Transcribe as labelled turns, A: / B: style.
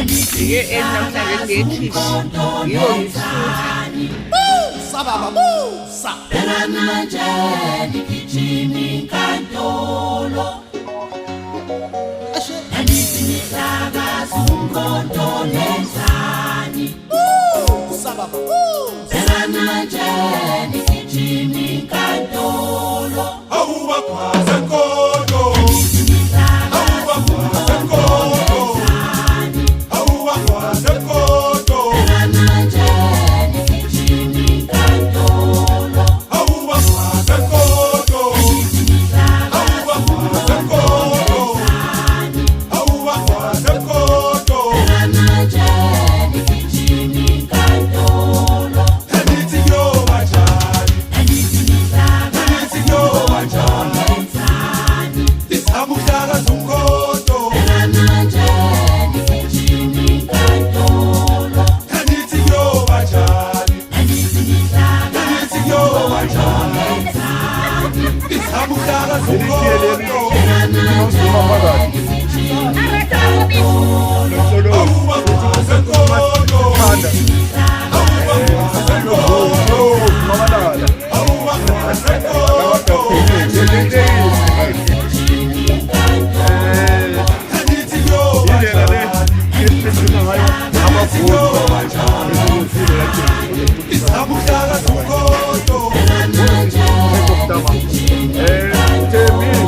A: Ngike namhlanje ngethi yiwo ngisuthi.
B: Sababa busa.
C: Manje nigijimi nkantolo. Andisinitaka sumkonto lenzani.
B: Sababa busa.
C: Manje nigijimi nkantolo.
D: Awuba kwaze nkodo. Awuba kwaze nkodo. Awuba kwaze nkodo.
C: Manje nigijimi nkantolo.
D: Awuba kwaze nkodo. Awuba kwaze nkodo. Awuba kwaze nkodo.
C: Manje nigijimi nkantolo.
D: Andithi yo bajali. Andithi yo bajali. Isabuhlala zumkodo.
C: Manje nigijimi nkantolo.
D: Andithi yo bajali. Andithi yo bajali. Isabuhlala zumkodo. Awuba kwaze nkodo. Awuba